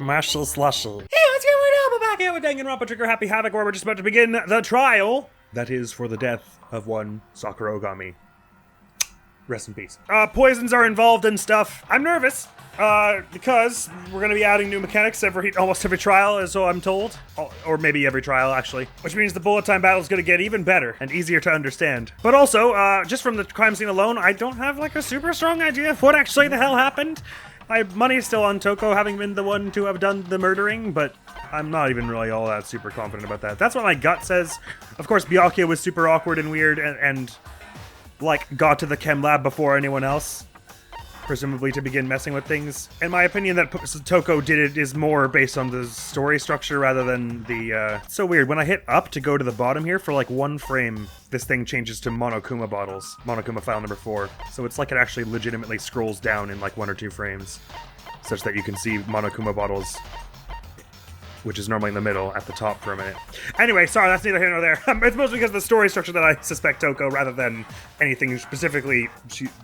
Marshall Slushy. Hey, what's going on? We're back here with Danganronpa Trigger Happy Havoc, where we're just about to begin the trial. That is for the death of one Sakura Ogami. Rest in peace. Poisons are involved and stuff. I'm nervous, because we're gonna be adding new mechanics almost every trial, so I'm told. Or maybe every trial, actually. Which means the bullet time battle is gonna get even better and easier to understand. But also, just from the crime scene alone, I don't have, like, a super strong idea of what actually the hell happened. My money is still on Toko having been the one to have done the murdering, but I'm not even really all that super confident about that. That's what my gut says. Of course, Byakuya was super awkward and weird and like, got to the chem lab before anyone else, presumably to begin messing with things. In my opinion, that Toko did it is more based on the story structure rather than the, so weird. When I hit up to go to the bottom here, for like one frame, this thing changes to Monokuma bottles. Monokuma file number 4. So it's like it actually legitimately scrolls down in like 1 or 2 frames, such that you can see Monokuma bottles, which is normally in the middle, at the top for a minute. Anyway, sorry, that's neither here nor there. It's mostly because of the story structure that I suspect Toko, rather than anything specifically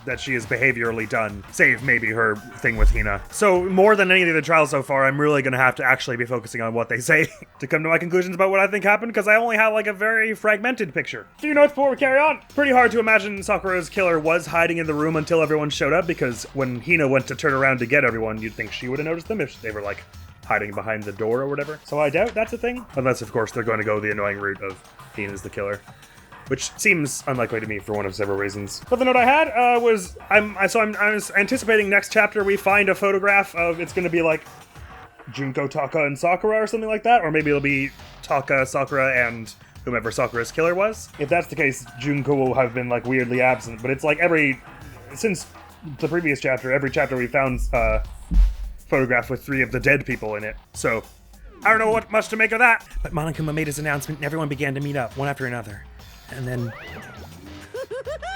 that she has behaviorally done, save maybe her thing with Hina. So, more than any of the trials so far, I'm really gonna have to actually be focusing on what they say to come to my conclusions about what I think happened, because I only have, like, a very fragmented picture. A few notes before we carry on. Pretty hard to imagine Sakura's killer was hiding in the room until everyone showed up, because when Hina went to turn around to get everyone, you'd think she would have noticed them if they were, like, hiding behind the door or whatever. So I doubt that's a thing. Unless, of course, they're going to go the annoying route of Hina's the killer, which seems unlikely to me for one of several reasons. But the note I had was, I was anticipating next chapter we find a photograph of, it's going to be like Junko, Taka, and Sakura or something like that, or maybe it'll be Taka, Sakura, and whomever Sakura's killer was. If that's the case, Junko will have been like weirdly absent, but it's like since the previous chapter, every chapter we found photograph with 3 of the dead people in it. So, I don't know what much to make of that. But Monokuma made his announcement and everyone began to meet up, one after another. And then...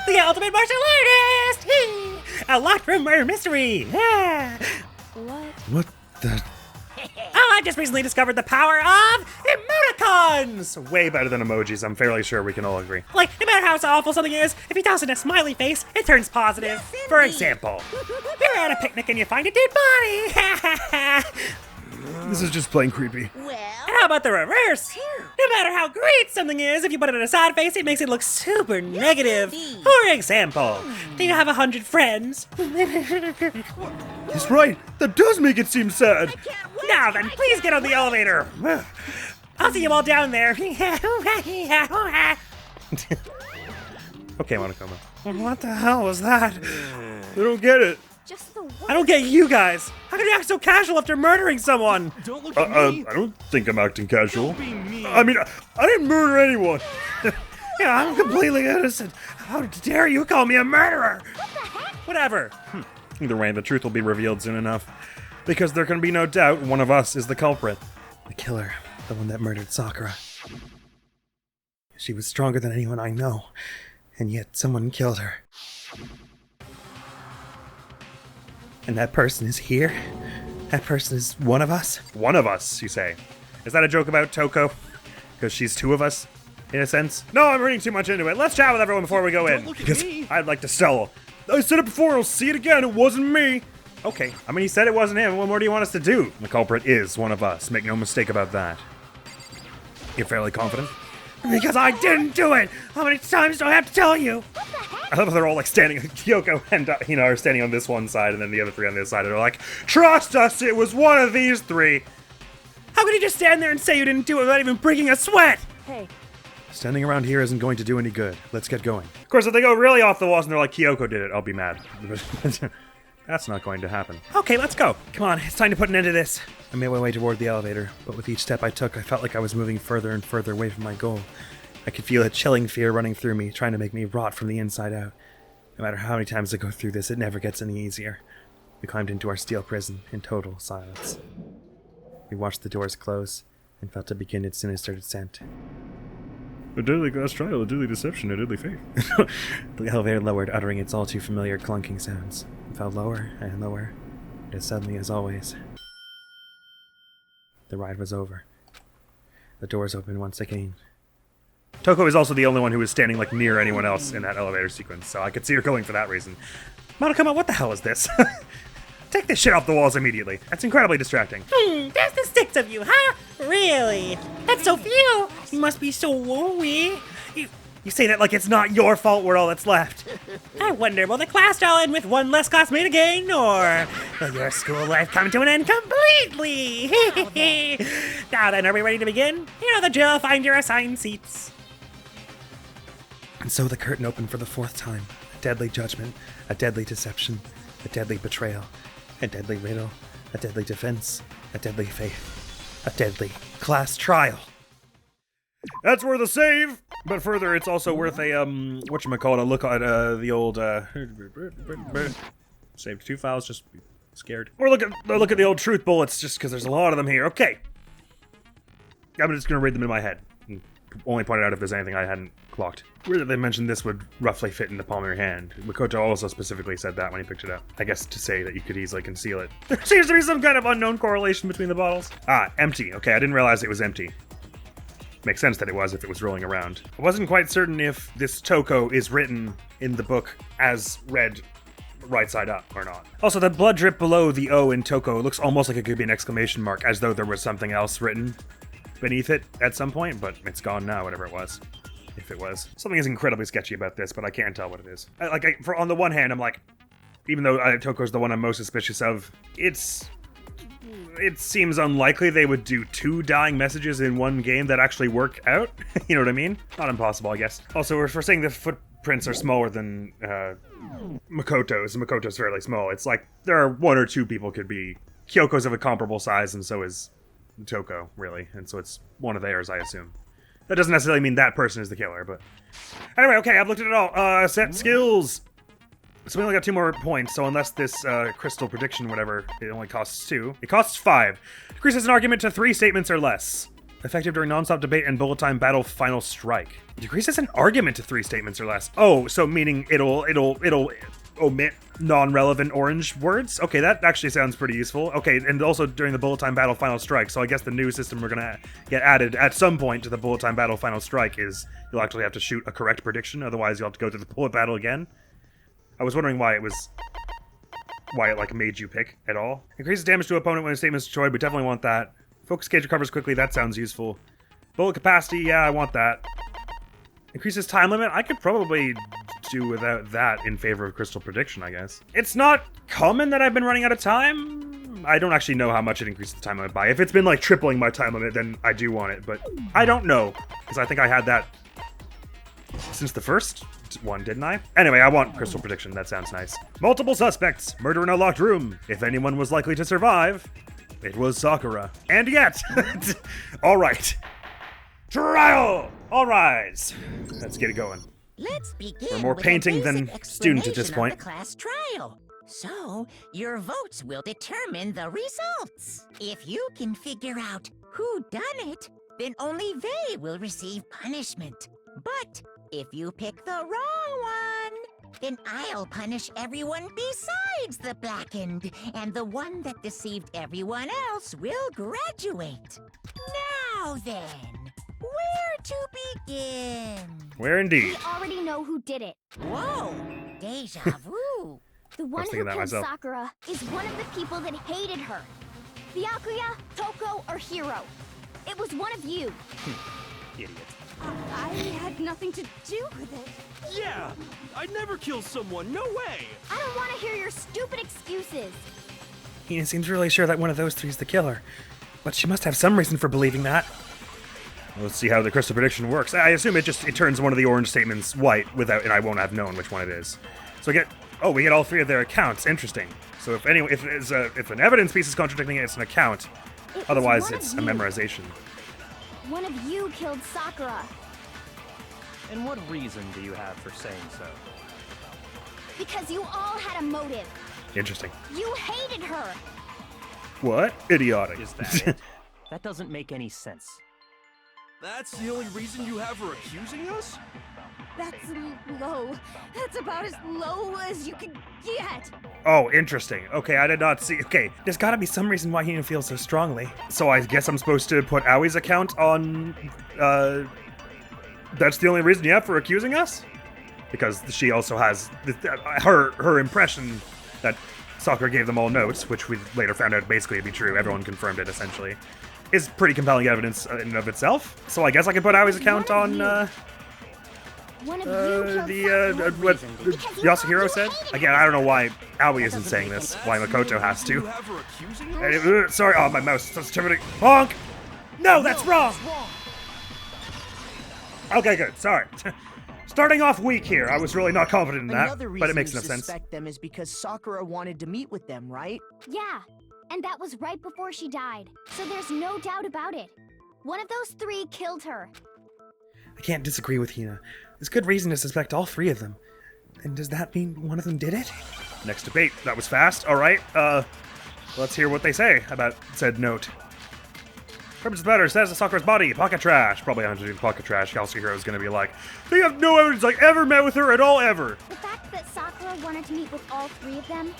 the ultimate martial artist! A locked room murder mystery! What the... Oh, I just recently discovered the power of emoticons! Way better than emojis, I'm fairly sure we can all agree. Like, no matter how awful something is, if you toss in a smiley face, it turns positive. Yes, for example, you're at a picnic and you find a dead body! This is just plain creepy. Well, and how about the reverse? No matter how great something is, if you put it in a sad face, it makes it look super negative. For example, do you have 100 friends? He's right. That does make it seem sad. Now then, please get on the elevator. I'll see you all down there. Okay, Monokuma. What the hell was that? I don't get it. I don't get you guys. How can you act so casual after murdering someone? Don't look at me. I don't think I'm acting casual. Don't be mean. I mean, I didn't murder anyone. Yeah, I'm completely innocent. How dare you call me a murderer? What the heck? Whatever. Either way, the truth will be revealed soon enough. Because there can be no doubt one of us is the culprit. The killer. The one that murdered Sakura. She was stronger than anyone I know. And yet someone killed her. And that person is here? That person is one of us? One of us, you say? Is that a joke about Toko? Because she's 2 of us, in a sense? No, I'm reading too much into it. Let's chat with everyone before we go in. Because I'd like to sell. I said it before, I'll see it again. It wasn't me. Okay, I mean, he said it wasn't him. What more do you want us to do? The culprit is one of us. Make no mistake about that. You're fairly confident? Because I didn't do it! How many times do I have to tell you? I love how they're all like standing, Kyoko and Hina are standing on this one side and then the other 3 on this side, and they're like, trust us, it was one of these 3! How could you just stand there and say you didn't do it without even breaking a sweat? Hey. Standing around here isn't going to do any good. Let's get going. Of course, if they go really off the walls and they're like, Kyoko did it, I'll be mad. That's not going to happen. Okay, let's go. Come on, it's time to put an end to this. I made my way toward the elevator, but with each step I took, I felt like I was moving further and further away from my goal. I could feel a chilling fear running through me, trying to make me rot from the inside out. No matter how many times I go through this, it never gets any easier. We climbed into our steel prison in total silence. We watched the doors close and felt it begin its sinister descent. A deadly glass trial, a deadly deception, a deadly faith. The elevator lowered, uttering its all too familiar clunking sounds. It fell lower and lower, and as suddenly as always, the ride was over. The doors opened once again. Toko is also the only one who was standing like near anyone else in that elevator sequence, so I could see her going for that reason. Monokuma, what the hell is this? Take this shit off the walls immediately. That's incredibly distracting. There's the 6 of you, huh? Really? That's so few. You must be so woolly. You say that like it's not your fault we're all that's left. I wonder, will the class all end with one less classmate again, or will your school life come to an end completely? Now then, are we ready to begin? You know the drill, find your assigned seats. And so the curtain opened for the 4th time. A deadly judgment, a deadly deception, a deadly betrayal, a deadly riddle, a deadly defense, a deadly faith, a deadly class trial. That's worth a save, but further, it's also worth a, whatchamacallit, a look at, the old, saved 2 files, just be scared. Or look at the old truth bullets, just because there's a lot of them here. Okay. I'm just gonna read them in my head. And only point out if there's anything I hadn't clocked. Where they mentioned this would roughly fit in the palm of your hand. Makoto also specifically said that when he picked it up. I guess to say that you could easily conceal it. There seems to be some kind of unknown correlation between the bottles. Ah, empty. Okay, I didn't realize it was empty. Makes sense that it was if it was rolling around. I wasn't quite certain if this Toko is written in the book as read right side up or not. Also, the blood drip below the O in Toko looks almost like it could be an exclamation mark, as though there was something else written beneath it at some point, but it's gone now, whatever it was. If it was. Something is incredibly sketchy about this, but I can't tell what it is. On the one hand, I'm like, even though Toko's the one I'm most suspicious of, it seems unlikely they would do 2 dying messages in one game that actually work out. You know what I mean? Not impossible, I guess. Also, if we're saying the footprints are smaller than Makoto's, and Makoto's fairly small, it's like there are 1 or 2 people could be. Kyoko's of a comparable size, and so is Toko, really. And so it's one of theirs, I assume. That doesn't necessarily mean that person is the killer, but... Anyway, okay, I've looked at it all. Set skills! So we only got 2 more points, so unless this crystal prediction, whatever, it only costs 2. It costs 5. Decreases an argument to 3 statements or less. Effective during non-stop debate and bullet time battle final strike. Decreases an argument to 3 statements or less. Oh, so meaning it'll omit non-relevant orange words? Okay, that actually sounds pretty useful. Okay, and also during the bullet time battle final strike, so I guess the new system we're gonna get added at some point to the bullet time battle final strike is you'll actually have to shoot a correct prediction, otherwise you'll have to go through the bullet battle again. I was wondering why it like made you pick at all. Increases damage to opponent when a statement is destroyed, we definitely want that. Focus gauge recovers quickly, that sounds useful. Bullet capacity, yeah, I want that. Increases time limit, I could probably do without that in favor of crystal prediction, I guess. It's not common that I've been running out of time. I don't actually know how much it increases the time limit by. If it's been like tripling my time limit, then I do want it, but I don't know, because I think I had that since the first one, didn't I? Anyway, I want crystal prediction. That sounds nice. Multiple suspects. Murder in a locked room. If anyone was likely to survive, it was Sakura. And yet, all right. Trial! All rise. Let's get it going. Let's begin. We're more with painting a than basic student at this explanation point. of the class trial. So, your votes will determine the results. If you can figure out who done it, then only they will receive punishment. But if you pick the wrong one, then I'll punish everyone besides the blackened, and the one that deceived everyone else will graduate. Now then, where to begin? Where indeed? We already know who did it. Whoa, deja vu. The one who thinking that killed myself. Sakura is one of the people that hated her. Byakuya, Toko, or Hiro. It was one of you. Idiot. I had nothing to do with it. Yeah, I'd never kill someone, no way! I don't want to hear your stupid excuses. He seems really sure that one of those 3 is the killer. But she must have some reason for believing that. Let's see how the crystal prediction works. I assume it turns one of the orange statements white without, and I won't have known which one it is. So we get all 3 of their accounts. Interesting. So if an evidence piece is contradicting it, it's an account. It was Otherwise, one of it's a you. memorization. One of you killed Sakura. And what reason do you have for saying so? Because you all had a motive. Interesting. You hated her. What? Idiotic. Is that it? That doesn't make any sense. That's the only reason you have for accusing us? That's low. That's about as low as you can get. Oh, interesting. Okay, I did not see. Okay, there's gotta be some reason why he didn't feel so strongly. So I guess I'm supposed to put Aoi's account on, that's the only reason you have for accusing us? Because she also has her impression that Sakura gave them all notes, which we later found out basically to be true. Everyone confirmed it, essentially. Is pretty compelling evidence in and of itself. So I guess I can put Aoi's account on, One of you killed what Sakura because you Yasuhiro thought you said? hated Again, her. I don't know why Aoi isn't saying this, why Makoto has You to. have her accusing her? Sorry, oh, my mouse sensitivity. Honk! No, that's wrong! Okay, good, sorry. Starting off weak here, I was really not confident in that, Another reason but it makes you no sense. suspect them is because Sakura wanted to meet with them, right? Yeah, and that was right before she died. So there's no doubt about it. One of those three killed her. I can't disagree with Hina. There's good reason to suspect all three of them. And does that mean one of them did it? Next debate. That was fast. All right. Let's hear what they say about said note. Purpose of the matter says the Sakura's body. Pocket trash. Probably not to do pocket trash. Yasuhiro is going to be like, they have no evidence I ever met with her at all ever. The fact that Sakura wanted to meet with all three of them,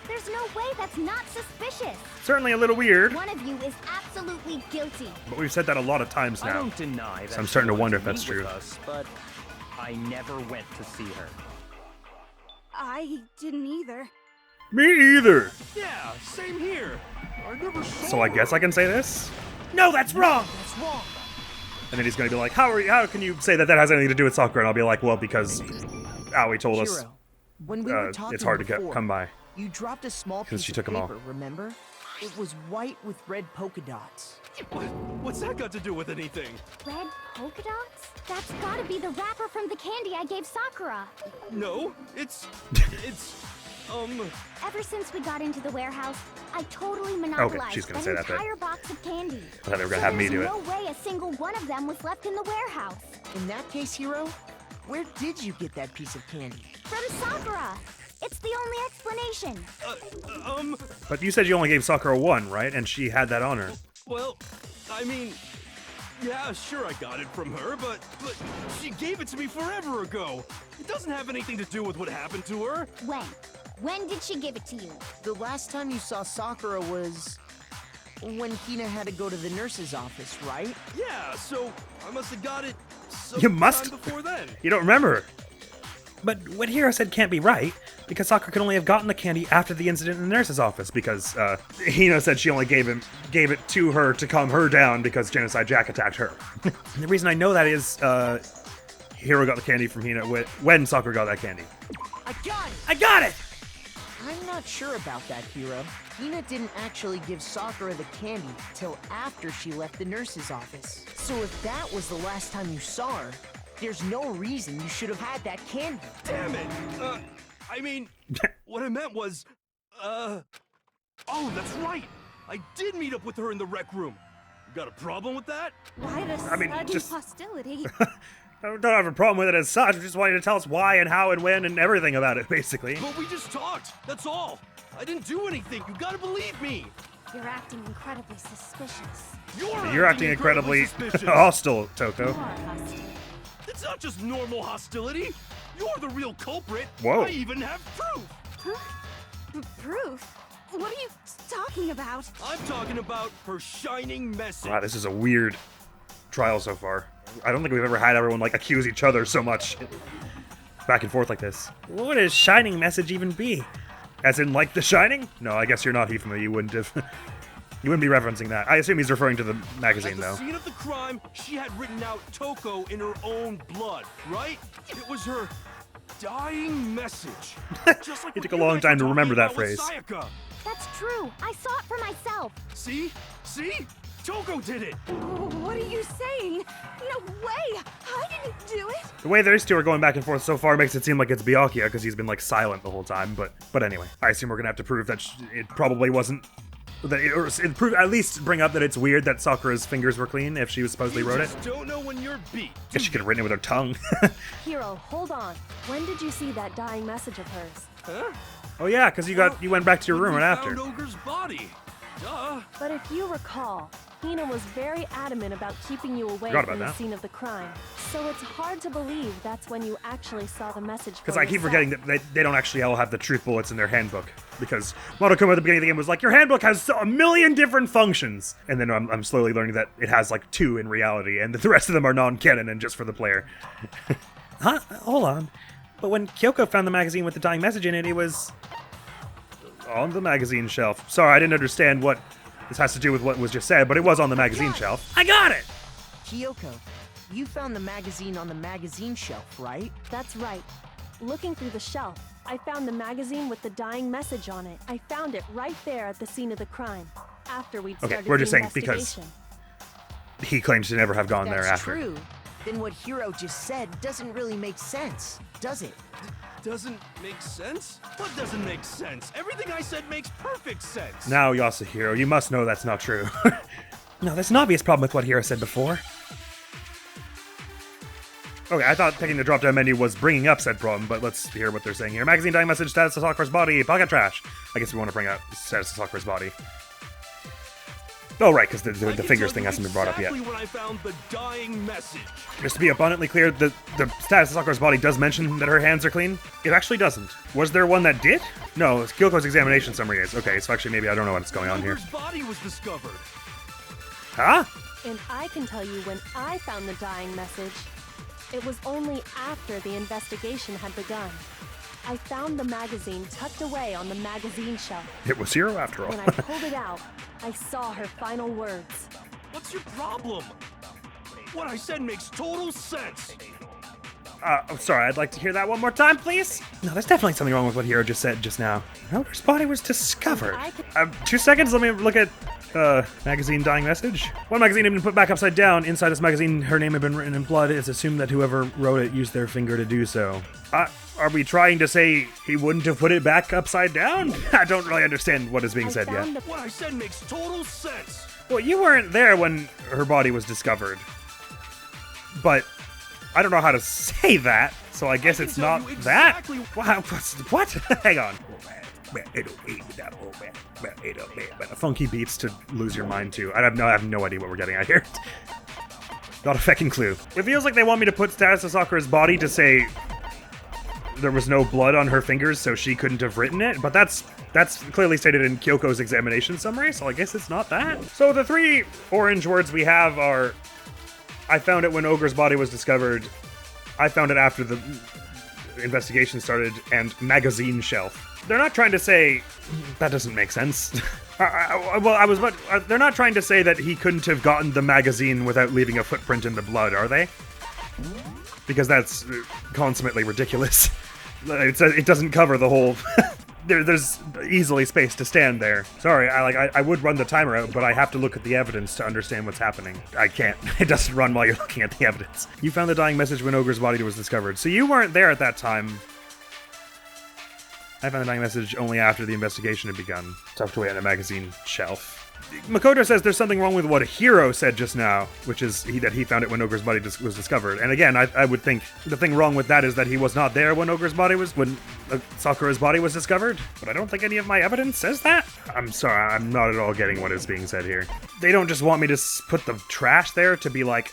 there's no way that's not suspicious. Certainly a little weird, One of you is absolutely guilty. but we've said that a lot of times I now. don't deny that So I'm she starting to wanted wonder if that's meet with true. us, but I never went to see her. I didn't either. Me either. Yeah, same here. I never saw So I guess her. I can say this? No, that's wrong. That's wrong. And then he's going to be like, how can you say that that has anything to do with Sakura? And I'll be like, well, because Aoi told us Hiro, when we were talking it's hard to before, come by. you dropped a small Because piece she of took 'em all. paper, remember? It was white with red polka dots. What's that got to do with anything? Red polka dots? That's gotta be the wrapper from the candy I gave Sakura. No, it's Ever since we got into the warehouse, I totally monopolized she's gonna that say that bit. entire box of candy. I thought they were gonna have me do it. There's no way a single one of them was left in the warehouse. In that case, Hiro, where did you get that piece of candy? From Sakura. It's the only explanation. But you said you only gave Sakura one, right? And she had that on her. well, I mean, yeah, sure I got it from her, but she gave it to me forever ago. It doesn't have anything to do with what happened to her. When? When did she give it to you? The last time you saw Sakura was when Hina had to go to the nurse's office, right? Yeah, so I must have got it You must? sometime before then. You don't remember. But what Hiro said can't be right, because Sakura could only have gotten the candy after the incident in the nurse's office, because Hina said she only gave it to her to calm her down because Genocide Jack attacked her. And the reason I know that is Hiro got the candy from Hina when Sakura got that candy. I got it! I got it. I'm not sure about that, Hiro. Hina didn't actually give Sakura the candy till after she left the nurse's office. So if that was the last time you saw her, there's no reason you should have had that candy. Damn it! I mean, what I meant was, oh, that's right! I did meet up with her in the rec room. You got a problem with that? Why the I mean, sudden just- hostility? I don't have a problem with it as such. We just wanted to tell us why and how and when and everything about it, basically. But we just talked, that's all. I didn't do anything, you gotta believe me. You're acting incredibly suspicious. You're acting incredibly suspicious. hostile, You Toko. are hostile. It's not just normal hostility. You're the real culprit. Whoa. I even have proof. Proof? What are you talking about? I'm talking about her shining message. Wow, this is a weird trial so far. I don't think we've ever had everyone like accuse each other so much back and forth like this. What would a shining message even be? As in, like The Shining? No, I guess you're not Hifumi. You wouldn't have. You wouldn't be referencing that. I assume he's referring to the At magazine, the though. scene of the crime, she had written out Toko in her own blood, right? It was her dying message. Just like It what took a you long guys time were to remember talking that about with phrase. Sayaka. That's true. I saw it for myself. See? See? Toko did it. What are you saying? No way! I didn't do it! The way those two are going back and forth so far makes it seem like it's Byakuya because he's been like silent the whole time. But anyway, I assume we're gonna have to prove that it probably wasn't. That it, or it prove, at least bring up that it's weird that Sakura's fingers were clean if she supposedly You wrote it. just don't know when you're beat. Guess she could have written it with her tongue. Hiro, hold on. When did you see that dying message of hers? Huh? Oh yeah, because you went back to your room When right we after. found Ogre's body. Duh. But if you recall, Hina was very adamant about keeping you away Forgot from about the that. scene of the crime. So it's hard to believe that's when you actually saw the message. Because I keep forgetting that they don't actually all have the truth bullets in their handbook. Because Monokuma at the beginning of the game was like, your handbook has a million different functions. And then I'm slowly learning that it has like 2 in reality, and that the rest of them are non-canon and just for the player. Huh? Hold on. But when Kyoko found the magazine with the dying message in it, it was... on the magazine shelf. Sorry, I didn't understand what this has to do with what was just said, but it was on the magazine shelf. I got it! Kyoko, you found the magazine on the magazine shelf, right? That's right. Looking through the shelf, I found the magazine with the dying message on it. I found it right there at the scene of the crime, after we'd started we're just the saying because investigation. He claims to never have gone there That's after. true. Then what Hiro just said doesn't really make sense, does it? Doesn't make sense? What doesn't make sense? Everything I said makes perfect sense. Now, Yasuhiro, you must know that's not true. No, there's an obvious problem with what Hiro said before. Okay, I thought picking the drop-down menu was bringing up said problem, but let's hear what they're saying here. Magazine dying message, status of Sakura's body, pocket trash. I guess we want to bring up status of Sakura's body. Oh, right, because the fingers thing hasn't been brought up yet. Exactly when I found the dying message. Just to be abundantly clear, the status of Sakura's body does mention that her hands are clean. It actually doesn't. Was there one that did? No, it's Kyoko's examination summary is. Okay, so actually maybe I don't know what's going on here. Ogre's body was discovered. Huh? And I can tell you when I found the dying message. It was only after the investigation had begun. I found the magazine tucked away on the magazine shelf. It was Hiro after all. When I pulled it out, I saw her final words. What's your problem? What I said makes total sense. I'm sorry, I'd like to hear that one more time, please. No, there's definitely something wrong with what Hiro just said just now. Ogre's body was discovered. I could- 2 seconds, let me look at magazine dying message. One magazine had been put back upside down. Inside this magazine, her name had been written in blood. It's assumed that whoever wrote it used their finger to do so. Are we trying to say he wouldn't have put it back upside down? I don't really understand what is being I said yet. found the What I said makes total sense. Well, you weren't there when her body was discovered. But I don't know how to say that, so I guess can it's tell not you that. exactly- Wow, what? Hang on. Funky beats to lose your mind to. I have no idea what we're getting at here. Not a fucking clue. It feels like they want me to put status of Sakura's body to say there was no blood on her fingers, so she couldn't have written it, but that's clearly stated in Kyoko's examination summary, so I guess it's not that. So the 3 orange words we have are, I found it when Ogre's body was discovered, I found it after the investigation started, and magazine shelf. They're not trying to say, that doesn't make sense. They're not trying to say that he couldn't have gotten the magazine without leaving a footprint in the blood, are they? Because that's consummately ridiculous. It doesn't cover the whole... There's easily space to stand there. Sorry, I would run the timer out, but I have to look at the evidence to understand what's happening. I can't. It doesn't run while you're looking at the evidence. You found the dying message when Ogre's body was discovered, so you weren't there at that time. I found the dying message only after the investigation had begun, tucked away on a magazine shelf. Makoto says there's something wrong with what Hiro said just now, which is that he found it when Ogre's body was discovered. And again, I would think the thing wrong with that is that he was not there when Sakura's body was discovered. But I don't think any of my evidence says that. I'm sorry, I'm not at all getting what is being said here. They don't just want me to put the trash there to be like,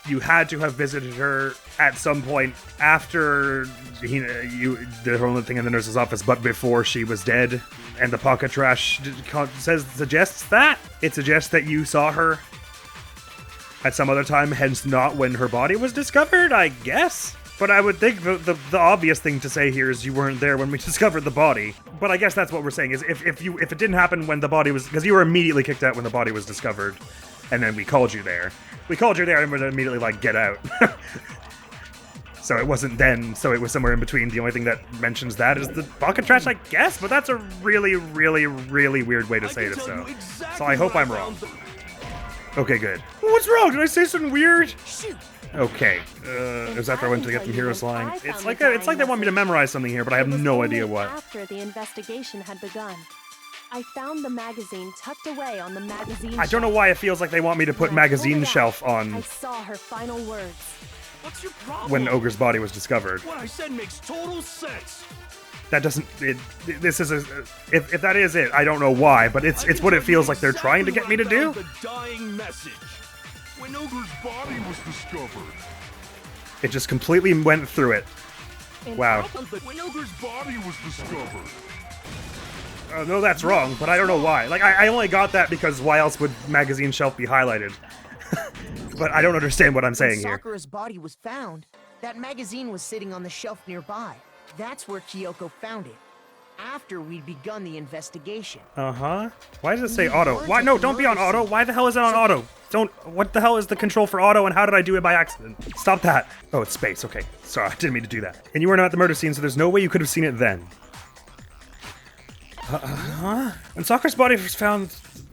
you had to have visited her at some point after the only thing in the nurse's office, but before she was dead. And the pocket trash suggests that. It suggests that you saw her at some other time, hence not when her body was discovered, I guess. But I would think the obvious thing to say here is you weren't there when we discovered the body. But I guess that's what we're saying, is if it didn't happen when the body was... Because you were immediately kicked out when the body was discovered, and then we called you there. We called you there and we're immediately like, get out. So it wasn't then, so it was somewhere in between. The only thing that mentions that is the pocket trash, I guess, but that's a really, really, really weird way to say it, so. So I hope I'm wrong. Okay, good. What's wrong? Did I say something weird? Shoot! Okay. Is after I went to get the hero's line. It's like they want me to memorize something here, but I have no idea what. After the investigation had begun, I found the magazine tucked away on the magazine I don't know why it feels like they want me to put magazine shelf I on saw her final words. What's your problem? when Ogre's body was discovered. What I said makes total sense. That doesn't. This is if that is it, I don't know why, but it's what it feels like they're trying to get me to do. The dying message. When Ogre's body was discovered. It just completely went through it. And Wow. When Ogre's body was discovered. No, that's wrong, but I don't know why. Like, I only got that because why else would magazine shelf be highlighted? But I don't understand what I'm saying here. Sakura's body was found, that magazine was sitting on the shelf nearby. That's where Kyoko found it. after we'd begun the investigation. Uh-huh. Why does it say You auto? weren't Why? at No, the don't be on murder auto. scene. Why the hell is it on auto? Don't. What the hell is the control for auto, and how did I do it by accident? Stop that. Oh, it's space. Okay. Sorry, I didn't mean to do that. And you weren't at the murder scene, so there's no way you could have seen it then. When Sakura's body was found,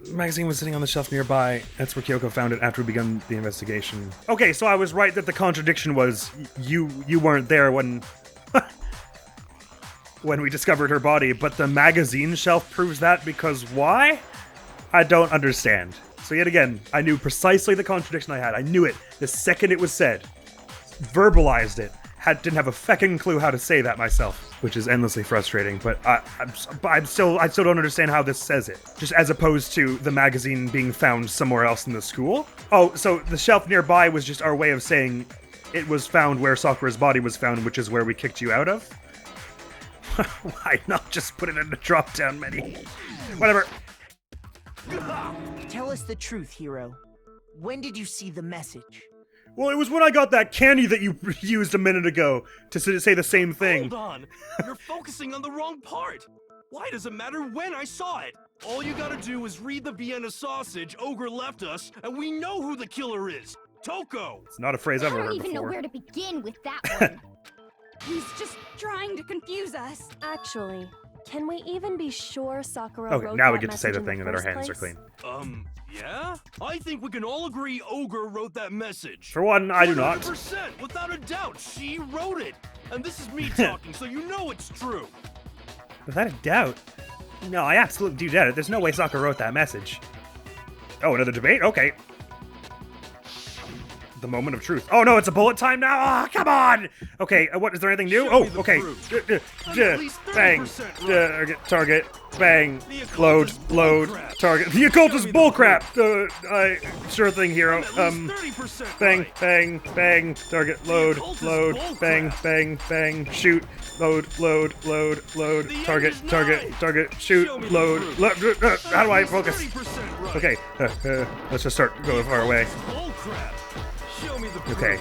the magazine was sitting on the shelf nearby. That's where Kyoko found it after we begun the investigation. Okay, so I was right that the contradiction was you weren't there when when we discovered her body, but the magazine shelf proves that because why? I don't understand. So yet again, I knew precisely the contradiction I had. I knew it the second it was said. Verbalized it. Didn't have a feckin' clue how to say that myself, which is endlessly frustrating. But I still don't understand how this says it. Just as opposed to the magazine being found somewhere else in the school. Oh, so the shelf nearby was just our way of saying it was found where Sakura's body was found, which is where we kicked you out of. Why not just put it in the drop-down menu? Whatever. Tell us the truth, Hero. When did you see the message? Well, it was when I got that candy that you used a minute ago to say the same thing. Hold on! You're focusing on the wrong part! Why does it matter when I saw it? All you gotta do is read the Vienna sausage Ogre left us, and we know who the killer is! Toko! It's not a phrase I've I ever don't heard even know before. where to begin with that one. He's just trying to confuse us. Actually, can we even be sure Sakura Okay, wrote now we that get to say the message in thing that our first hands are place? clean. Yeah? I think we can all agree Ogre wrote that message. For one, I do not. 100%, without a doubt, she wrote it! And this is me talking, so you know it's true! Without a doubt. No, I absolutely do doubt it. There's no way Sakura wrote that message. Oh, another debate? Okay. The moment of truth. Oh no, it's a bullet time now? Oh, come on! Okay, what, is there anything new? Show Oh, me the okay. proof. I'm at least Bang. 30% Target. Bang. The occult Load. is Load. bullcrap. Target. The occult Show is me the bullcrap. Sure thing, hero. I'm at least 30% Bang, right. bang, bang, target, load, occult is load, bang, bullcrap. bang, bang, shoot, load, load, load, load, The target, end is target, nine. target, shoot, Show me the load, proof. how do I At least focus? 30% right. Okay, let's just start going far away. Bullcrap. Show me the proof. Okay.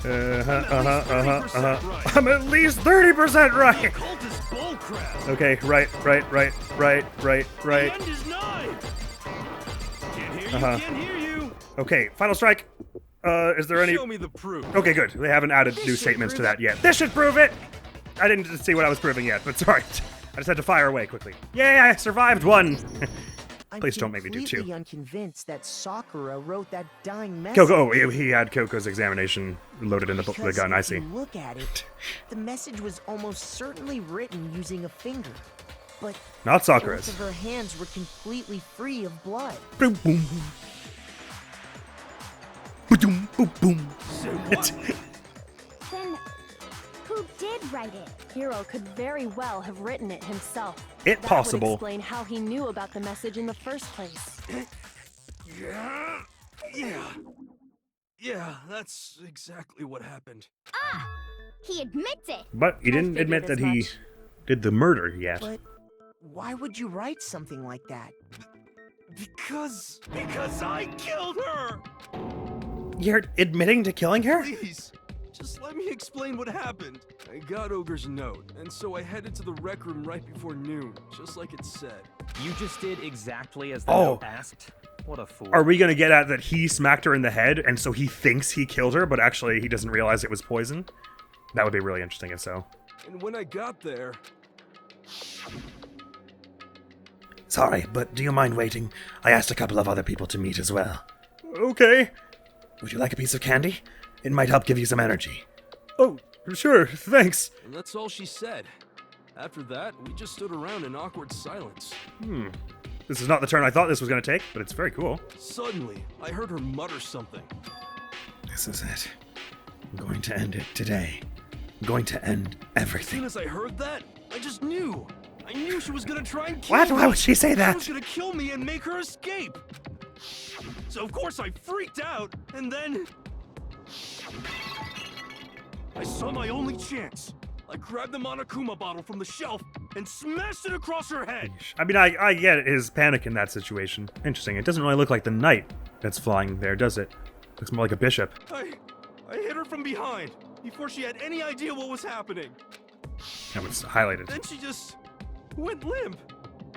Right. I'm at least 30% The right! occult is bullcrap. Okay, right. The end is 9. Can't hear you, can't hear you. Okay, final strike. Is there any... Show me the proof. Okay, good. They haven't added new statements to that yet. This should prove it! I didn't see what I was proving yet, but sorry. I just had to fire away quickly. Yay, I survived one! I'm Please don't make me do two. completely unconvinced that Sakura wrote that dying message. Coco, oh, he had Coco's examination loaded in the Because gun, I if see. you look at it, the message was almost certainly written using a finger. But Not both Sakura's. of her hands were completely free of blood. Boom, boom. Boom, boom, boom. Say what? Then, who did write it? Hero could very well have written it himself. It That possible. would explain how he knew about the message in the first place. Yeah, that's exactly what happened. He admits it. But he didn't figured admit as that he much. did the murder yet. But why would you write something like that? Because I killed her! You're admitting to killing her? Please, just let me explain what happened. I got Ogre's note, and so I headed to the rec room right before noon, just like it said. You just did exactly as the Oh. note asked? What a fool. Are we gonna get at that he smacked her in the head, and so he thinks he killed her, but actually he doesn't realize it was poison? That would be really interesting if so. And when I got there, Sorry, but do you mind waiting? I asked a couple of other people to meet as well. Okay. Would you like a piece of candy? It might help give you some energy. Oh, sure, thanks. and that's all she said. After that, we just stood around in awkward silence. This is not the turn I thought this was gonna take, but it's very cool. Suddenly, I heard her mutter something. This is it. I'm going to end it today. I'm going to end As everything. soon as I heard that, I just knew. I knew she was gonna try and kill What? me. Why would she say She that? was gonna kill me and make her escape. So of course I freaked out, and then I saw my only chance. I grabbed the Monokuma bottle from the shelf and smashed it across her head. I mean, I get his panic in that situation. Interesting. It doesn't really look like the knight that's flying there, does it? Looks more like a bishop. I hit her from behind before she had any idea what was happening. That was highlighted. Then she just went limp.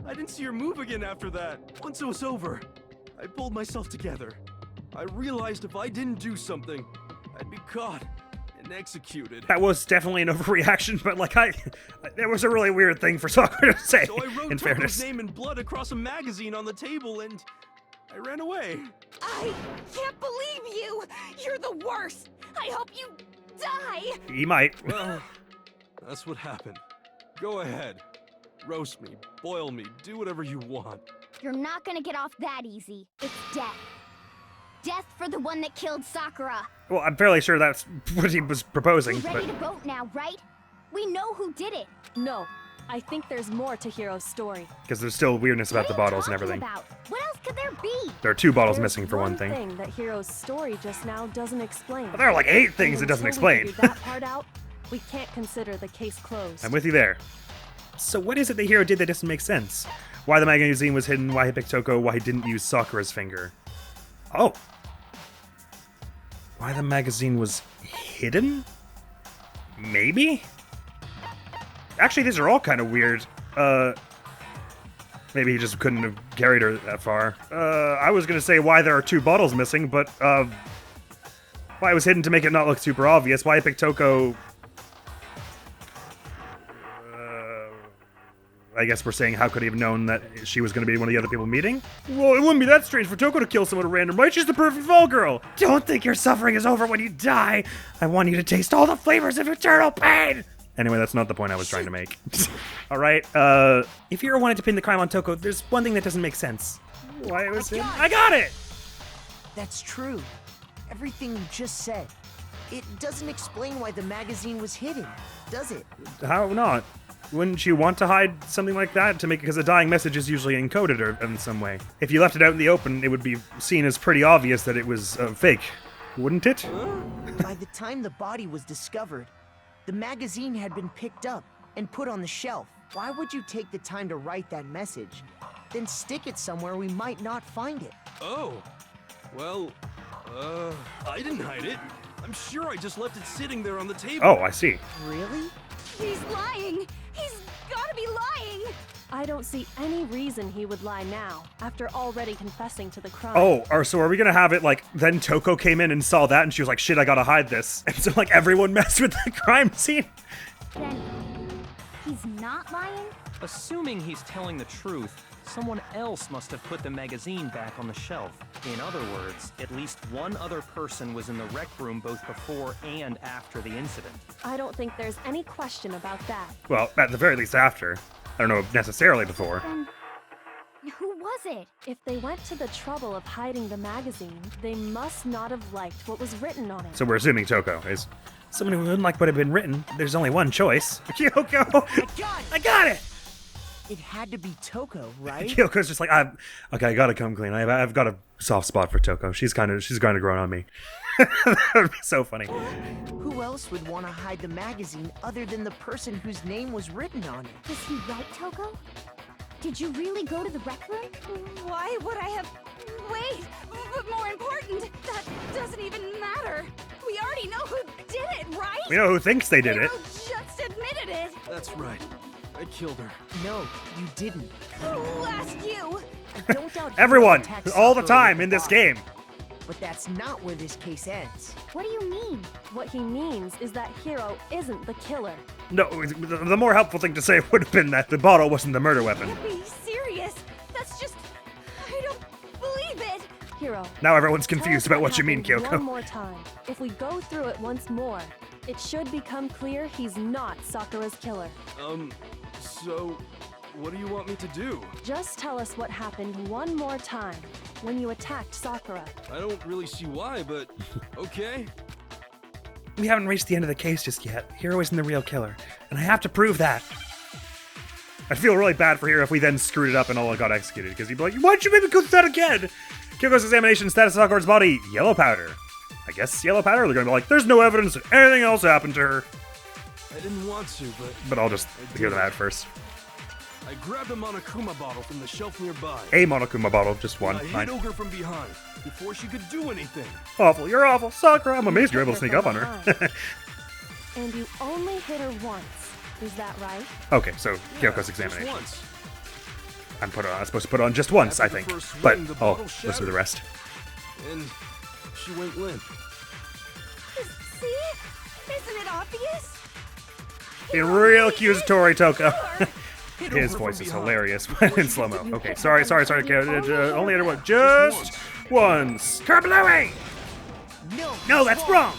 I didn't see her move again after that. Once it was over, I pulled myself together. I realized if I didn't do something, I'd be caught and executed. That was definitely an overreaction, but like it was a really weird thing for Sakura to say. So I wrote in Toko's fairness, name in blood across a magazine on the table, and I ran away. I can't believe you! You're the worst! I hope you die! he might. Well, that's what happened. Go ahead. Roast me, boil me, do whatever you want. You're not gonna get off that easy. It's death. Death for the one that killed Sakura. Well, I'm fairly sure that's what he was proposing. You're ready But to vote now, right? We know who did it. No, I think there's more to Hiro's story. because there's still weirdness about the What are you bottles and talking everything. about? What else could there be? There are 2 bottles There's missing for one thing. that Hiro's story just now doesn't explain. But there are like 8 things And it doesn't until we explain. figure that part out, we can't consider the case closed. I'm with you there. So what is it that Hiro did that doesn't make sense? Why the magazine was hidden, why he picked Toko, why he didn't use Sakura's finger. Oh. Why the magazine was hidden? Maybe? Actually, these are all kind of weird. Maybe he just couldn't have carried her that far. I was gonna say why there are 2 bottles missing, but, why it was hidden to make it not look super obvious. Why he picked Toko... I guess we're saying how could he have known that she was going to be one of the other people meeting? Well, it wouldn't be that strange for Toko to kill someone at random, right? She's the perfect fall girl. Don't think your suffering is over when you die. I want you to taste all the flavors of eternal pain. Anyway, that's not the point I was trying to make. All right, if Hiro wanted to pin the crime on Toko, there's one thing that doesn't make sense. Why it was him? I got it! That's true. Everything you just said. It doesn't explain why the magazine was hidden, does it? How not? Wouldn't you want to hide something like that to make it, because a dying message is usually encoded or in some way. If you left it out in the open, it would be seen as pretty obvious that it was fake, wouldn't it? By the time the body was discovered, the magazine had been picked up and put on the shelf. Why would you take the time to write that message, then stick it somewhere we might not find it? Oh, well, I didn't hide it. I'm sure I just left it sitting there on the table. Oh, I see. Really? He's lying! He's gotta be lying! I don't see any reason he would lie now, after already confessing to the crime. Oh, so are we gonna have it like, then Toko came in and saw that and she was like, shit, I gotta hide this. And so like everyone messed with the crime scene? Then he's not lying? Assuming he's telling the truth, someone else must have put the magazine back on the shelf. In other words, at least one other person was in the rec room both before and after the incident. I don't think there's any question about that. Well, at the very least after. I don't know necessarily before. Then who was it? If they went to the trouble of hiding the magazine, they must not have liked what was written on it. So we're assuming Toko is someone who wouldn't like what had been written. There's only one choice. Kyoko! I got it! It had to be Toko, right? Kyoko's just like, okay, I gotta come clean. I've got a soft spot for Toko. She's kind of grown on me. That would be so funny. Who else would want to hide the magazine other than the person whose name was written on it? Was he right, Toko? Did you really go to the rec room? Why would I have... Wait! But more important, that doesn't even matter! We already know who did it, right? We know who thinks they did it. Hiro just admitted it! That's right. I killed her. No, you didn't. Who asked you? I don't doubt Everyone, Hiro attacked all the Sakura time with in the this body. game. But that's not where this case ends. What do you mean? What he means is that Hiro isn't the killer. No, the more helpful thing to say would have been that the bottle wasn't the murder weapon. Can't be serious! That's just... I don't believe it! Hiro. Now everyone's tell us confused about what you mean, happened Kyoko. One more time. If we go through it once more, it should become clear he's not Sakura's killer. So, what do you want me to do? Just tell us what happened one more time when you attacked Sakura. I don't really see why, but okay. We haven't reached the end of the case just yet. Hiro isn't the real killer, and I have to prove that. I'd feel really bad for Hiro if we then screwed it up and all got executed, because he'd be like, why'd you make me go through that again? Kyoko's examination status of Sakura's body, yellow powder. I guess yellow powder? They're gonna be like, there's no evidence that anything else happened to her. I didn't want to, But I'll just hear them out first. I grabbed a Monokuma bottle from the shelf nearby. A Monokuma bottle, just one. I Fine. hit Ogre from behind before she could do anything. Awful, you're awful. Sakura, I'm amazed you're able to sneak up on her. And you only hit her once. Is that right? Okay, so Yeah, Kyoko's just examination. once. I'm supposed to put it on just once, I After the think. first But swing, the I'll bottle listen to the shattered. rest. And she went limp. See? Isn't it obvious? A real accusatory Toko. Hit His over voice from is behind. hilarious in slow mo. Okay, sorry. Only under one. Just once. Kerblowing! No, that's wrong.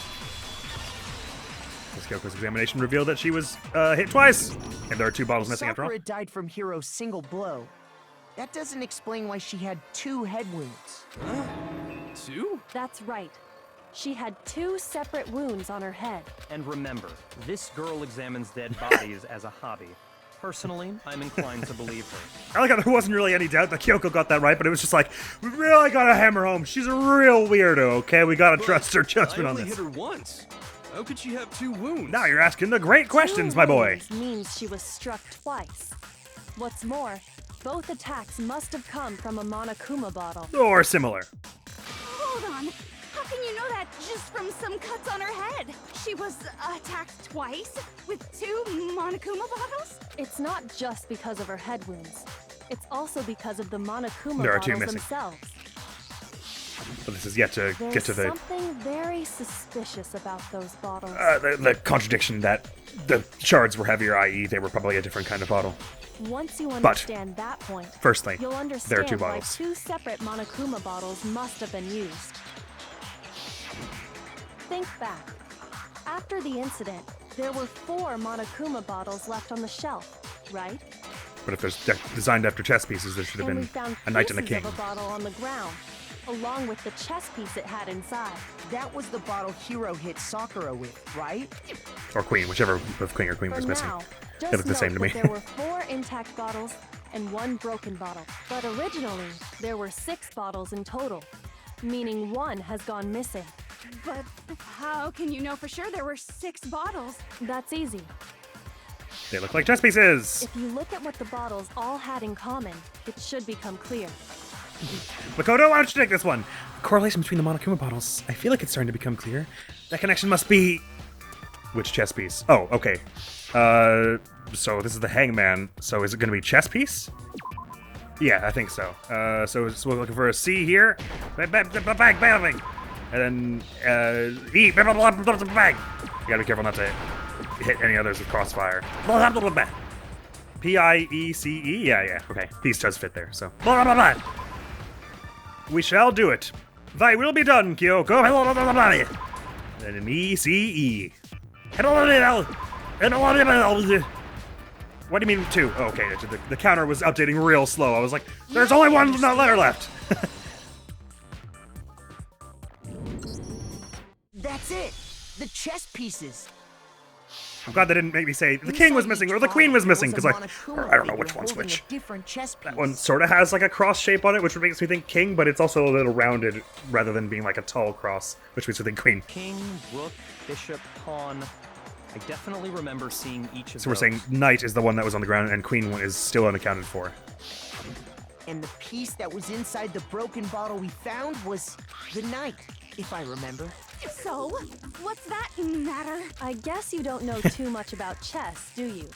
This Kyoko's examination revealed that she was hit twice, and there are 2 bottles missing after all. Sakura died from Hiro's single blow. That doesn't explain why she had 2 head wounds. Huh? 2? That's right. She had 2 separate wounds on her head. And remember, this girl examines dead bodies as a hobby. Personally, I'm inclined to believe her. I like how there wasn't really any doubt that Kyoko got that right, but it was just like, we really gotta hammer home. She's a real weirdo, okay? We gotta trust her judgment I on only this. hit her once. How could she have 2 wounds? Now you're asking the great questions, my boy. Wounds means she was struck twice. What's more, both attacks must have come from a Monokuma bottle. Or similar. Hold on. How can you know that just from some cuts on her head? She was attacked twice with 2 Monokuma bottles? It's not just because of her head wounds. It's also because of the Monokuma There are bottles 2 missing. themselves. But this is yet to There's get to the something very suspicious about those bottles. the contradiction that the shards were heavier, i.e. they were probably a different kind of bottle. Once you understand that point, Firstly, you'll there are understand 2 why bottles. 2 separate Monokuma bottles must have been used. Think back. After the incident, there were 4 Monokuma bottles left on the shelf, right? But if there's designed after chess pieces, there should have And we been found a knight and a pieces king. of a bottle on the ground, along with the chess piece it had inside. That was the bottle Hiro hit Sakura with, right? Or queen, whichever of king or queen For was missing. now, They just look the same note to me. that there were 4 intact bottles and 1 broken bottle. But originally, there were 6 bottles in total, meaning 1 has gone missing. But how can you know for sure there were 6 bottles? That's easy. They look like chess pieces. If you look at what the bottles all had in common, it should become clear. Makoto, why don't you take this one? Correlation between the Monokuma bottles. I feel like it's starting to become clear. That connection must be... Which chess piece? Oh, okay. So this is the hangman. So is it going to be chess piece? Yeah, I think so. So we're looking for a C here. Bang. And then, E. Bang. You gotta be careful not to hit any others with crossfire. P-I-E-C-E? Yeah, okay. Piece does fit there, so. We shall do it. Thy will be done, Kyoko. And an E-C-E. What do you mean 2? Oh, okay, the counter was updating real slow. I was like, there's only 1 letter left. That's it! The chess pieces! I'm glad they didn't make me say the king was missing or the queen was missing, because I don't know which one's which. Different chess piece. That one sort of has like a cross shape on it, which makes me think king, but it's also a little rounded rather than being like a tall cross, which makes me think queen. King, rook, bishop, pawn. I definitely remember seeing each of So we're those. saying knight is the one that was on the ground and queen is still unaccounted for. And the piece that was inside the broken bottle we found was the knight, if I remember. So, what's that matter? I guess you don't know too much about chess, do you?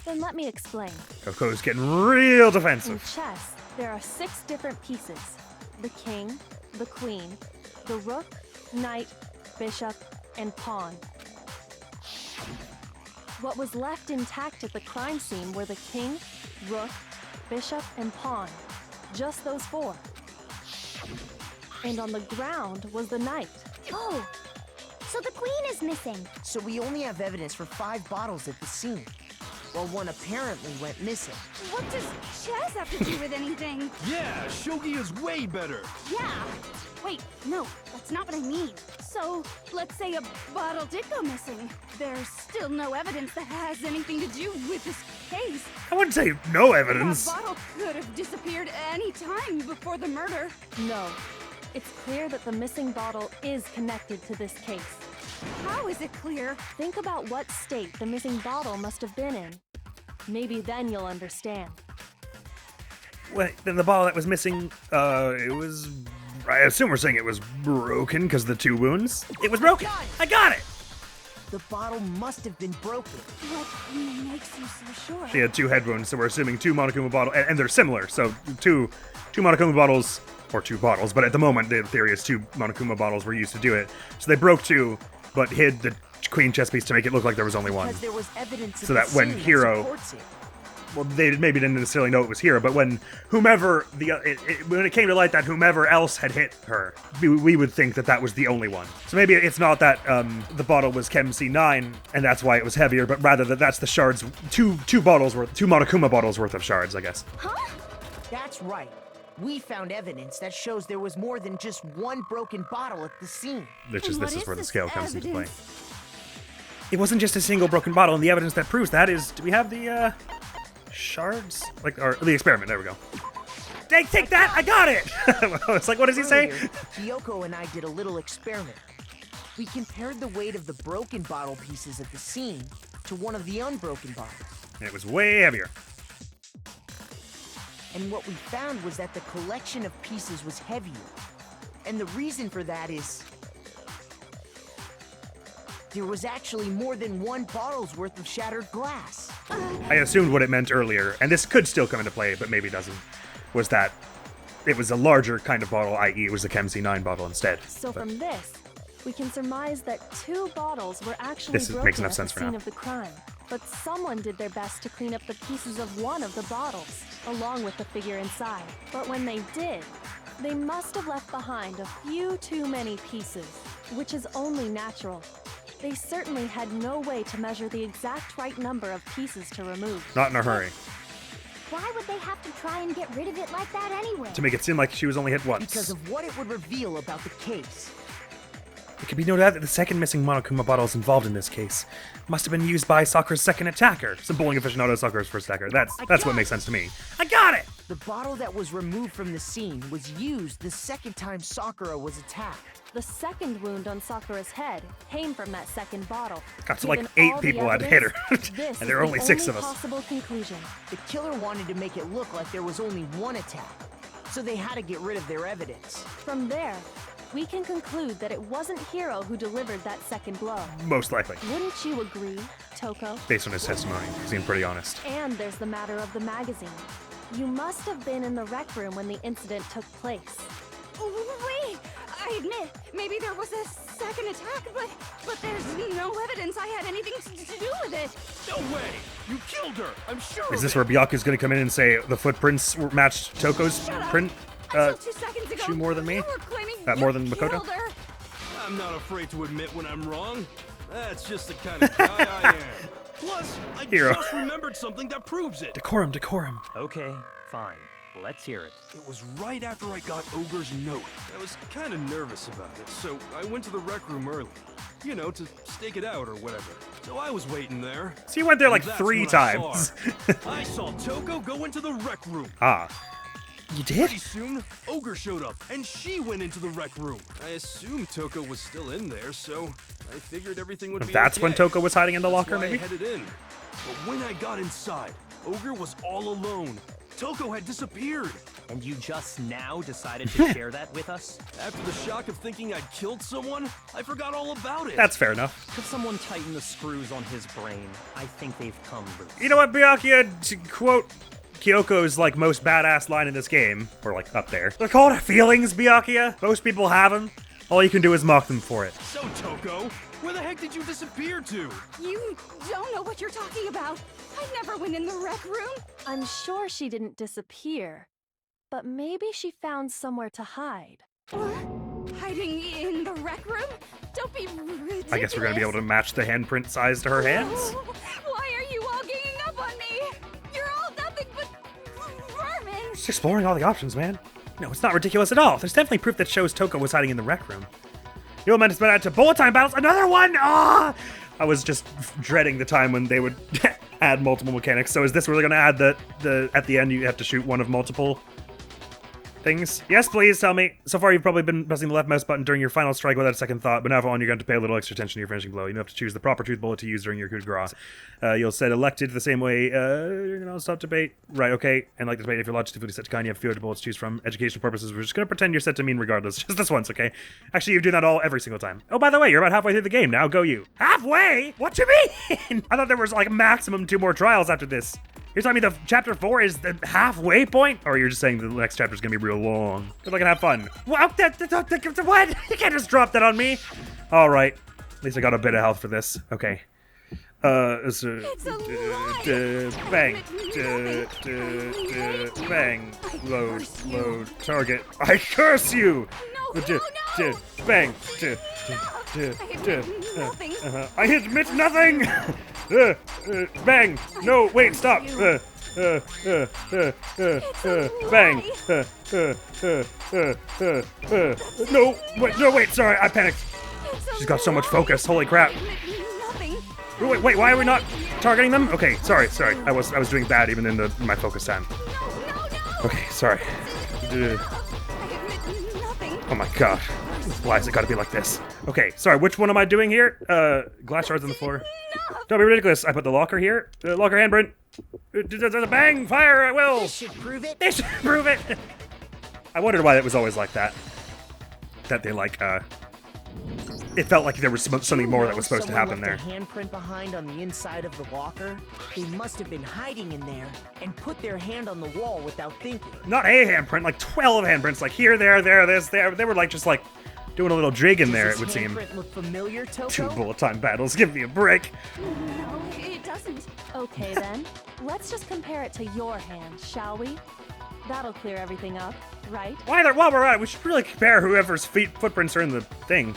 Then let me explain. Koko's getting real In defensive. chess, there are 6 different pieces. The king, the queen, the rook, knight, bishop, and pawn. What was left intact at the crime scene were the king, rook, bishop, and pawn. Just those 4. And on the ground was the knight. Oh, so the queen is missing. So we only have evidence for 5 bottles at the scene, while 1 apparently went missing. What does chess have to do with anything? Yeah, shogi is way better. Yeah. Wait, no, that's not what I mean. So, let's say a bottle did go missing. There's still no evidence that has anything to do with this case. I wouldn't say no evidence. That bottle could have disappeared any time before the murder. No. It's clear that the missing bottle is connected to this case. How is it clear? Think about what state the missing bottle must have been in. Maybe then you'll understand. Wait, then the bottle that was missing, it was... I assume we're saying it was broken because of the 2 wounds? It was broken. I got it. the bottle must have been broken. What makes you so sure? She had 2 head wounds, so we're assuming 2 Monokuma bottles, and they're similar, so two Monokuma bottles, or 2 bottles, but at the moment the theory is 2 Monokuma bottles were used to do it. So they broke 2, but hid the queen chess piece to make it look like there was only 1. Because there was evidence So that when Hiro, supports it. well, they maybe didn't necessarily know it was Hiro, but when whomever when it came to light that whomever else had hit her, we would think that was the only one. So maybe it's not that the bottle was Chem C9 and that's why it was heavier, but rather that's the shards, two Monokuma bottles worth of shards, I guess. Huh? That's right. We found evidence that shows there was more than just 1 broken bottle at the scene. This is where the scale comes into play. It wasn't just a single broken bottle, and the evidence that proves that is, do we have the, shards? Or the experiment, there we go. Take that! I got it! It's like, what does he say? Earlier, Kyoko and I did a little experiment. We compared the weight of the broken bottle pieces at the scene to one of the unbroken bottles. And it was way heavier. And what we found was that the collection of pieces was heavier. And the reason for that is there was actually more than 1 bottle's worth of shattered glass. I assumed what it meant earlier, and this could still come into play, but maybe doesn't, was that it was a larger kind of bottle, i.e. it was the Chem C9 bottle instead. So But from this, we can surmise that 2 bottles were actually broken makes enough at sense the for scene now. of the crime. But someone did their best to clean up the pieces of one of the bottles, along with the figure inside. But when they did, they must have left behind a few too many pieces, which is only natural. They certainly had no way to measure the exact right number of pieces to remove. Not in a hurry. Why would they have to try and get rid of it like that anyway? To make it seem like she was only hit once. Because of what it would reveal about the case. It can be no doubt that the second missing Monokuma bottles involved in this case must have been used by Sakura's second attacker. Some bowling aficionado Sakura's first attacker. That's what makes sense to me. I got it! The bottle that was removed from the scene was used the second time Sakura was attacked. The second wound on Sakura's head came from that second bottle. God, so like Given 8 all the people had to hit her. evidence, And this there are is only the 6 of us. possible conclusion. The killer wanted to make it look like there was only 1 attack, so they had to get rid of their evidence. From there, we can conclude that it wasn't Hiro who delivered that second blow. Most likely. Wouldn't you agree, Toko? Based on his testimony. He seemed pretty honest. And there's the matter of the magazine. You must have been in the rec room when the incident took place. Wait! I admit, maybe there was a second attack, but there's no evidence I had anything to do with it. No way! You killed her! I'm sure Is this of where Byaku's gonna come in and say the footprints matched Toko's print? Until 2 seconds ago, Shoe more than me? you were claiming More you than Makoto? killed her. I'm not afraid to admit when I'm wrong. That's just the kind of guy I am. Plus, I Hero. just remembered something that proves it. Decorum. Okay, fine. Let's hear it. It was right after I got Ogre's note. I was kind of nervous about it, so I went to the rec room early. You know, to stake it out or whatever. So I was waiting there. So you went there like And that's 3 when times. I saw Toko go into the rec room. Ah. You did? Pretty soon, Ogre showed up, and she went into the rec room. I assumed Toko was still in there, so I figured everything would be That's when okay. Toko was hiding in the locker, That's why maybe? I headed in. But when I got inside, Ogre was all alone. Toko had disappeared. And you just now decided to share that with us? After the shock of thinking I'd killed someone, I forgot all about it. That's fair enough. Could someone tighten the screws on his brain? I think they've come loose. You know what, Byakuya, to quote Kyoko's like most badass line in this game, or like up there. They're called feelings, Byakuya. Most people have them. All you can do is mock them for it. So, Toko, where the heck did you disappear to? You don't know what you're talking about. I never went in the rec room. I'm sure she didn't disappear, but maybe she found somewhere to hide. What? Hiding in the rec room? Don't be ridiculous. I guess we're gonna be able to match the handprint size to her hands. Why are you all ganging up on me? You're all nothing but vermin. Just exploring all the options, man. No, it's not ridiculous at all. There's definitely proof that shows Toko was hiding in the rec room. You'll meant to spend out to bullet time battles. Another one! Ah! I was just dreading the time when they would add multiple mechanics. So is this where they're gonna add the at the end you have to shoot one of multiple things? Yes, please tell me. So far, you've probably been pressing the left mouse button during your final strike without a second thought, but now on, you're going to pay a little extra attention to your finishing blow. You have to choose the proper truth bullet to use during your coup de grace. You'll set elected the same way. You're going to stop debate. Right, okay. And like the debate, if you're logically set to kind, you have fewer bullets to choose from. Educational purposes, we're just going to pretend you're set to mean regardless. Just this once, okay? Actually, you do that all every single time. Oh, by the way, you're about halfway through the game. Now go you. Halfway? What you mean? I thought there was like maximum 2 more trials after this. You're telling me the chapter 4 is the halfway point? Or you're just saying the next chapter is going to be real long? Good luck and have fun. Wow, what? You can't just drop that on me. All right. At least I got a bit of health for this. Okay. It's a lie. Bang. Bang. Load. Target. I curse you. No. Bang. Nothing. I admit nothing. Bang. No, wait, stop. Bang. No, wait, sorry, I panicked. She's got so much focus, holy crap. Nothing. Wait, why are we not targeting them? Okay, sorry. I was doing bad even in my focus time. No. Okay, sorry. I admit nothing. Oh my god. Why has it gotta be like this? Okay, sorry, which one am I doing here? Glass shards on the floor. Don't be ridiculous. I put the locker here. Locker handprint. Bang! Fire at will! This should prove it. This should prove it! I wondered why it was always like that. That they like, it felt like there was something more that was supposed to happen there. Someone left a handprint behind on the inside of the locker. They must have been hiding in there and put their hand on the wall without thinking. Not a handprint, like 12 handprints. Like here, there, this, there. They were like just like doing a little jig in there, it would seem. Does this handprint look familiar, Toko? 2 bullet time battles, give me a break. No, it doesn't. Okay then, let's just compare it to your hand, shall we? That'll clear everything up, right? While we're at it, we should really compare whoever's footprints are in the thing.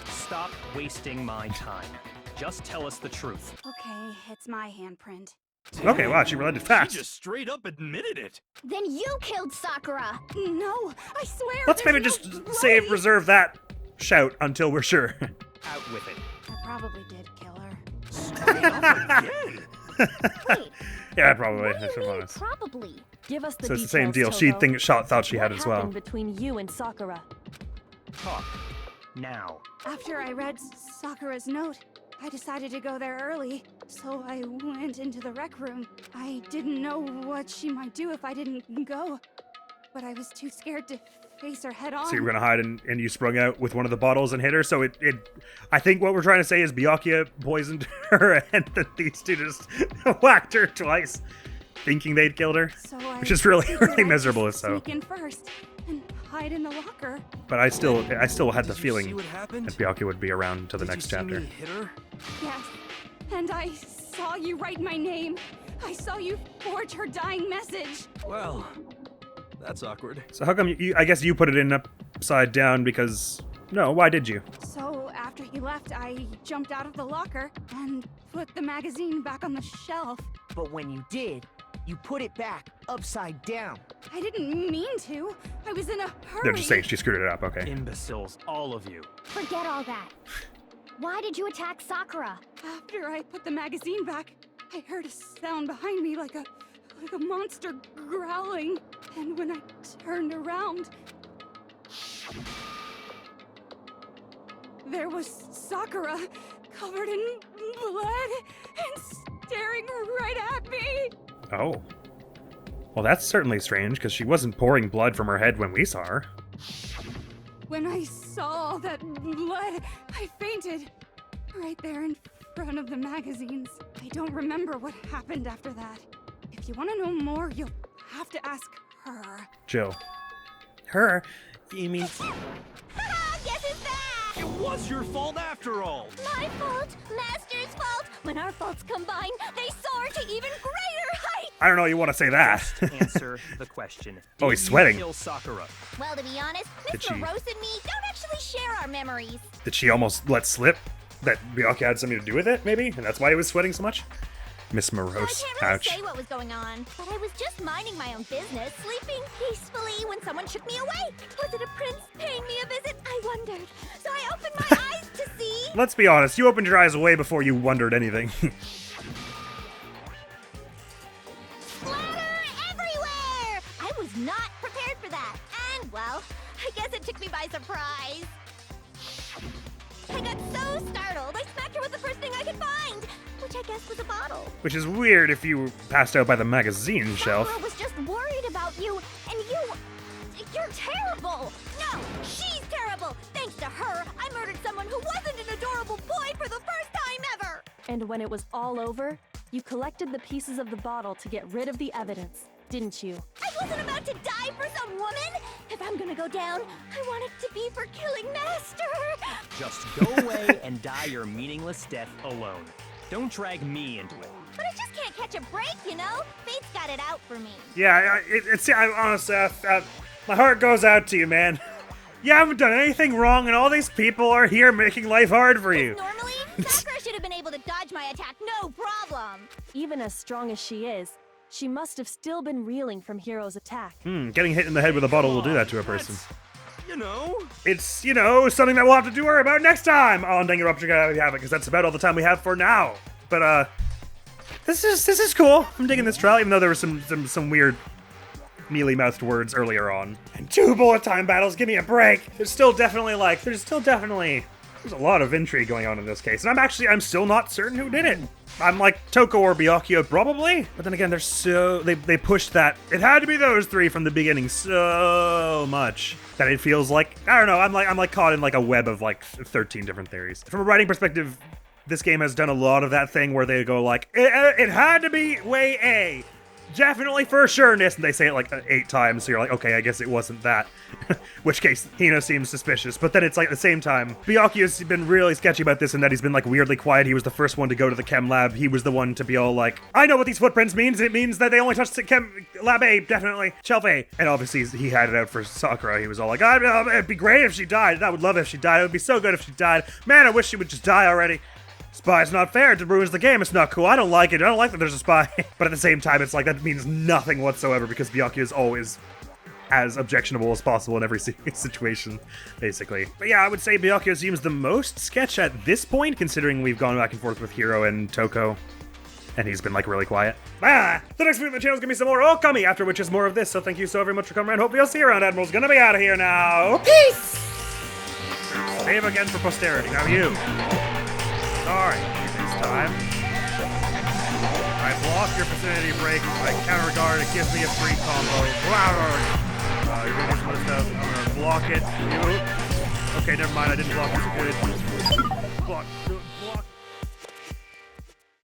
Stop wasting my time. Just tell us the truth. Okay, it's my handprint. Okay, wow, she relented She fast. just straight up admitted it. Then you killed Sakura. No, I swear. Let's maybe there's just no way. reserve that shout until we're sure. Out with it. I probably did kill her. Wait, Yeah, probably. what do If you I'm mean honest. probably? Give us the So it's details, the same deal. She Toko. thought she had it as What well. happened between you and Sakura? Talk. Now. After I read Sakura's note, I decided to go there early, so I went into the rec room. I didn't know what she might do if I didn't go, but I was too scared to face her head on. So you were gonna hide and you sprung out with one of the bottles and hit her. So I think what we're trying to say is Byakuya poisoned her and then these two just whacked her twice, thinking they'd killed her. So I Which is really, figured really I'd miserable, just so. Sneak in first and hide in the locker. But I still had the Did you see feeling what happened? that Byakuya would be around until the Did next you see chapter. me hit her? Yes, and I saw you write my name. I saw you forge her dying message. Well, that's awkward. So how come I guess you put it in upside down because... No, why did you? So after he left, I jumped out of the locker and put the magazine back on the shelf. But when you did, you put it back upside down. I didn't mean to. I was in a hurry. They're just saying she screwed it up, okay. Imbeciles, all of you. Forget all that. Why did you attack Sakura? After I put the magazine back, I heard a sound behind me like a monster growling. And when I turned around, there was Sakura covered in blood and staring right at me. Oh. Well, that's certainly strange, because she wasn't pouring blood from her head when we saw her. When I saw all that blood, I fainted. Right there in front of the magazines. I don't remember what happened after that. If you want to know more, you'll have to ask her. Jill. Her? You mean... Guess who's back? It was your fault after all. My fault, Master's fault. When our faults combine, they soar to even greater heights. I don't know you want to say that. Answer the question. Oh, he's Did you sweating. Kill Sakura. Well, to be honest, Did Miss she- Morose and me don't actually share our memories. Did she almost let slip that Byakuya had something to do with it, maybe? And that's why he was sweating so much? Miss So I Morose. can't really Ouch. say what was going on, but I was just minding my own business, sleeping peacefully when someone shook me awake. Was it a prince paying me a visit? I wondered. So I opened my eyes to see. Let's be honest, you opened your eyes way before you wondered anything. Splatter everywhere! I was not I guess it took me by surprise. I got so startled, I smacked her with the first thing I could find, which I guess was a bottle. Which is weird if you were passed out by the magazine shelf. Sakura was just worried about you, and you're terrible. No, she's terrible. Thanks to her, I murdered someone who wasn't an adorable boy for the first time ever. And when it was all over, you collected the pieces of the bottle to get rid of the evidence, didn't you? I wasn't about to die for some woman. If I'm gonna go down, I want it to be for killing Master. Just go away and die your meaningless death alone. Don't drag me into it. But I just can't catch a break, you know? Fate's got it out for me. Yeah, honestly, my heart goes out to you, man. You haven't done anything wrong, and all these people are here making life hard for you. Normally, Sakura should have been able to dodge my attack, no problem. Even as strong as she is, she must have still been reeling from Hiro's attack. Getting hit in the head with a bottle will do that to a person. You know? It's, something that we'll have to worry about next time on Danganronpa Trigger Happy Havoc, because that's about all the time we have for now. But, this is cool. I'm digging this trial, even though there were some weird mealy-mouthed words earlier on. And 2 bullet time battles, give me a break! There's definitely there's a lot of intrigue going on in this case. And I'm still not certain who did it. I'm like Toko or Byakuya probably. But then again, they pushed that. It had to be those 3 from the beginning so much that it feels like, I don't know, I'm like caught in like a web of like 13 different theories. From a writing perspective, this game has done a lot of that thing where they go like, it had to be way A. Definitely for sureness, and they say it like 8 times, so you're like, okay, I guess it wasn't that. Which case, Hino seems suspicious. But then it's like at the same time, Byakuya's been really sketchy about this in that he's been like weirdly quiet. He was the first one to go to the chem lab. He was the one to be all like, I know what these footprints means. It means that they only touched chem lab A, definitely. Shelf A. And obviously he had it out for Sakura. He was all like, it'd be great if she died. I would love it if she died. It would be so good if she died. Man, I wish she would just die already. Spy's not fair. It ruins the game. It's not cool. I don't like it. I don't like that there's a spy. But at the same time, it's like that means nothing whatsoever because Byakuya is always as objectionable as possible in every situation, basically. But yeah, I would say Byakuya seems the most sketch at this point, considering we've gone back and forth with Hiro and Toko. And he's been like really quiet. The next video on the channel is gonna be some more Okami, after which is more of this. So thank you so very much for coming around. Hopefully I'll see you around. Admiral's gonna be out of here now. Peace! Save again for posterity. Now you. Alright, this time. I block your vicinity break, I counter guard, it gives me a free combo. You're gonna do some other stuff. I'm gonna block it. You. Okay, never mind, I didn't block it. Good. Block.